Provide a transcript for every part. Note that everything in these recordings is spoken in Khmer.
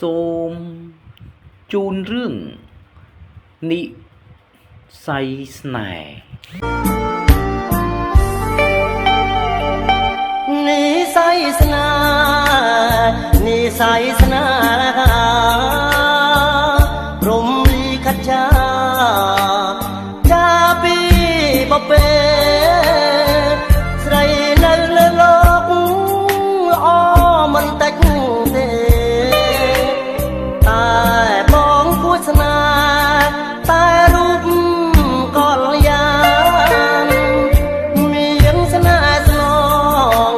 សូមជូនរឿងនិស័យស្នេហ៍និស័យស្នេហ៍និស័យស្នេហ៍ព្រំលីខិតចាពីបពេស្រីនៅលើលោកល្អមិនតិចទេតែបងគួរស្នេហ៍តែរូបកល្យានមានស្នេហ៍ស្នង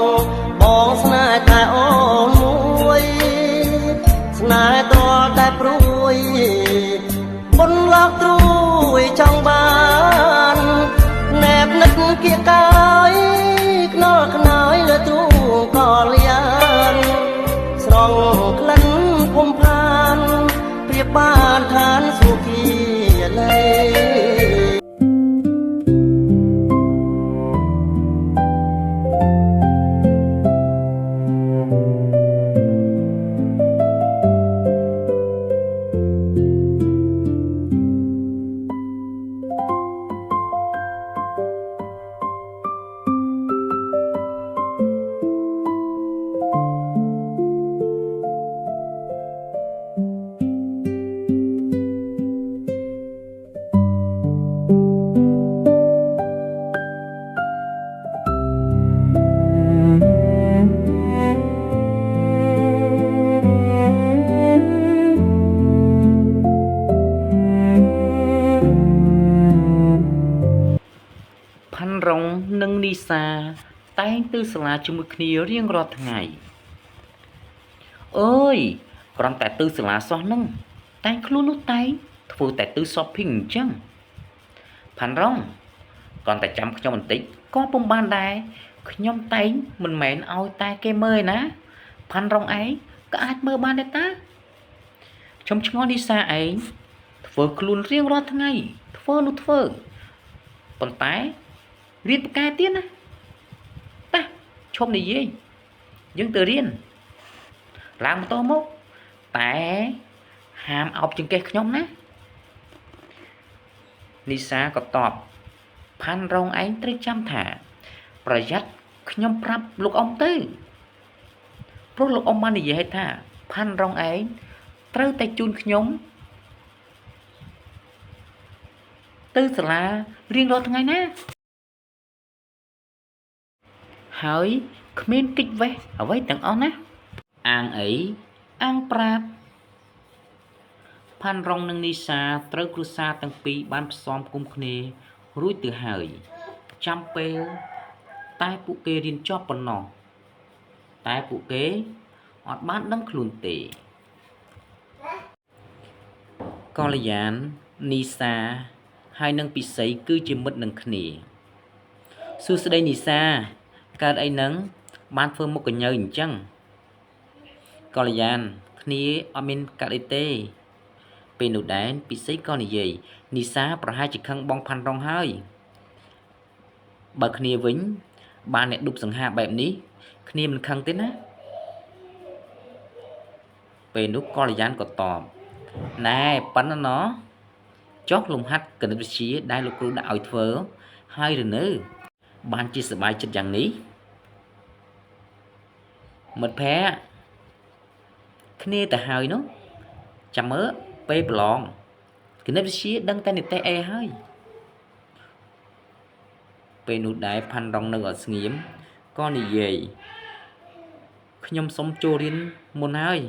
បងស្នេហ៍តែអូនមួយស្នេហ៍តតែព្រួយបុនឡកត្រួយចង់បានណែបនឹកគៀកកាយខ្នល់ខ្នើយលើទ្រូងកល្យានស្រង់ក្លិនភុំផានព្រៀបបានឋានសុខីលេផាន់រងនិងនីសាតែងទៅសាលាជាមួយគ្នារៀងរាល់ថ្ងៃអើយគ្រាន់តែទៅសាលាសោះនឹងតែងខ្លួននោះតែងធ្វើតែទៅ shopping អញ្ចឹងផាន់រងគ្រាន់តែចាំខ្ញុំបន្តិចក៏ពុំបានដែរខ្ញុំតែងមិនមែនឲ្យតែគេមើលណាផាន់រងឯងក៏អាចមើលបានដែរតាខ្ញុំឆ្ងល់នីសាឯងធ្វើខ្លួនរៀងរាល់ថ្ងៃធ្វើនោះធ្វើប៉ុន្តែរៀនបកែទៀតណាតាឈប់និយាយយើងទៅរៀនឡើងម៉ូតូមកតែហាមអោបចង្កេះខ្ញុំណានីសាក៏តបផាន់រងឯងត្រូវចាំថាប្រយ័ត្នខ្ញុំប្រាប់លោកអ៊ំទៅព្រោះលោកអ៊ំបាននិយាយឲ្យថាផាន់រងឯងត្រូវតែជូនខ្ញុំទៅសាលារៀងរាល់ថ្ងៃណាហើយគ្មានកិច្ចវេះអ្វីទាំងអស់ណាអាងអីអាងប្រាប់ផាន់រងនិងនីសាត្រូវគ្រួសារទាំងពីរបានផ្សំគុំគ្នារួចទៅហើយចាំពេលតែពួកគេរៀនចប់ប៉ុណ្ណោះតែពួកគេអត់បានដឹងខ្លួនទេកល្យាននីសាហើយនឹងពិសីគឺជាមិត្តនឹងគ្នាសួស្តីនីសាកើតអីនឹងបានធ្វើមុខកញើអញ្ចឹងកល្យានគ្នាអត់មានកាត់អីទេពេលនោះដែរពិសីក៏និយាយនីសាប្រហែលជាខឹងបងផាន់រងហើយបើគ្នាវិញបានអ្នកឌុបសង្ហាបែបនេះគ្នាមិនខឹងទេណាពេលនោះកល្យានក៏តបណែប៉ិនណោះចុះលំហាត់គណិតវិទ្យាដែលលោកគ្រូដាក់ឲ្យធ្វើហើយឬនៅបានជាសប្បាយចិត្តយ៉ាងនេះមិត្តភ័ក្តិគ្នាទៅហើយនោះចាំមើលពេលប្រឡងគណិតវិទ្យាដឹងតែនិទេសអេហើយពេលនោះដែរផាន់រងនៅអត់ស្ងៀមក៏និយាយខ្ញុំសុំចូលរៀនមុនហើយ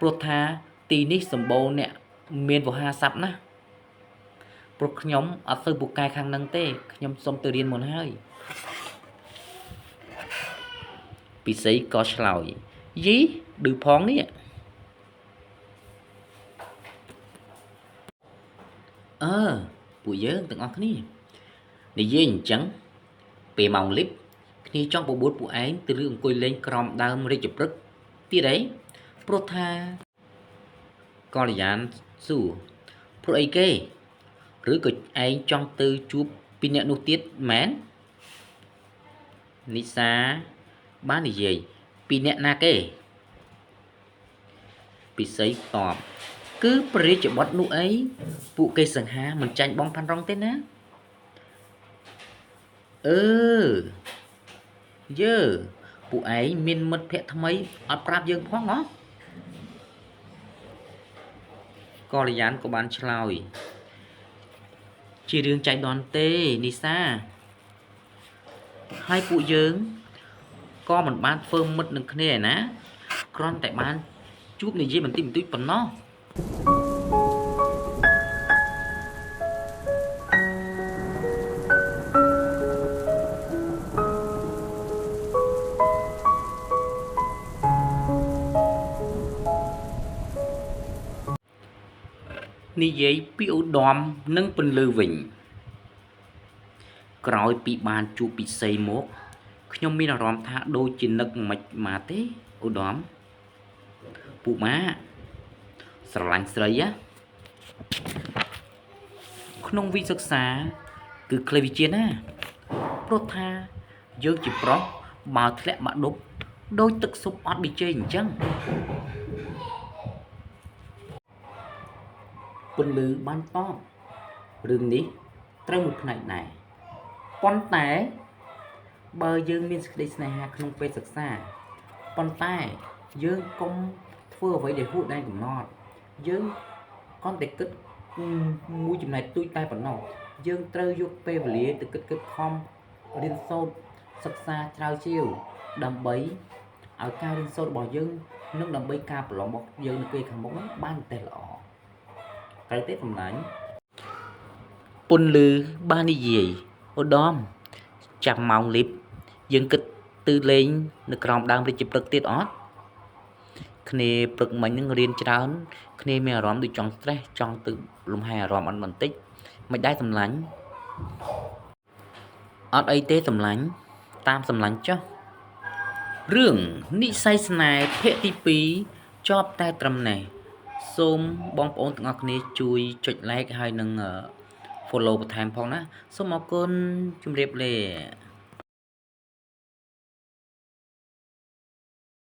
ព្រោះថាទីនេះសម្បូរអ្នកមានវោហារស័ព្ទណាព្រោះខ្ញុំអត់ទៅពូកែខាងនឹងទេខ្ញុំសុំទៅរៀនមុនហើយពិសីក៏ឆ្លើយយីឌឺផងនេះពួកយើងទាំងអស់គ្នានិយាយអញ្ចឹងពេលម៉ោងលិបគ្នាចង់បបួលពួកឯងទៅរឿងអង្គុយលេងក្រោមដើមរាជព្រឹក្សទៀតអីព្រោះថាកល្យានសួរព្រោះអីគេឬក៏ឯងចង់ទៅជួបពីអ្នកនោះទៀតមែននីសាបាននិយាយពីអ្នកណាគេ ព ពិសីតបគឺព្រះរាជបុត្រនោះអីពួកគេសង្ហាមិនចាញ់បងផាន់រងទេណាយើពួកឯងមានមិត្តភក្តិថ្មីអត់ប្រាប់យើងផងហ៎កល្យានក៏បានឆ្លើយជារឿងចៃដន្យទេនីសាហើយពួកយើងក៏មិនបានធ្វើមិត្តនឹងគ្នាឯណាគ្រាន់តែបានជួបនិយាយបន្តិចបន្តួចប៉ុណ្ណោះនិយាយពីឧត្តមនិងពន្លឺវិញក្រោយពីបានជួបពិសីមកខ្ញុំមានអារម្មណ៍ថាដូចជានឹកមិនមកទេឧត្តមពួកម៉ាស្រឡាញ់ស្រីក្នុងវិសិក្សាគឺខ្លីវិជាណាព្រោះថាយើងជាប្រុសបើធ្លាក់បាក់ឌុបដូចទឹកស៊ុបអត់ប៊ីចេងអញ្ចឹងពន្លឺបានតបរឿងនេះត្រូវមួយផ្នែកដែរប៉ុន្តែបើយើងមានសេចក្តីស្នេហាក្នុងពេលសិក្សាប៉ុន្តែយើងកុំធ្វើអ្វីដែលហួសដែនកំណត់យើងគ្រាន់តែគិតមួយចំណែកទូចតែប៉ុណ្ណោះយើងត្រូវយកពេលវេលាទៅគិតខំរៀនសូត្រសិក្សាជ្រៅជ្រាវដើម្បីឲ្យការរៀនសូត្ររបស់យើងនិងដើម្បីការប្រឡងរបស់យើងនៅពេលខាងមុខហ្នឹងបានតែល្អត្រូវទេសម្លាញ់ពន្លឺបាននិយាយឧត្តមចាំម៉ោងលីបយើងគិតទៅលេងនៅក្រោមដើមរាជព្រឹកទៀតអត់គ្នាព្រឹកមិញនឹងរៀនច្រើនគ្នាមានអារម្មណ៍ដូចចង់ stress ចង់ទៅលំហែអារម្មណ៍អត់បន្តិចមិនដែរសម្លាញ់អត់អីទេសម្លាញ់តាមសម្លាញ់ចុះរឿងនិស្ស័យស្នេហ៍ភាគទី2ចប់តែត្រឹមនេះសូមបងប្អូនទាំងអស់គ្នាជួយចុច like ហើយនិង follow បន្ថែមផងណាសូមអរគុណជម្រាបលា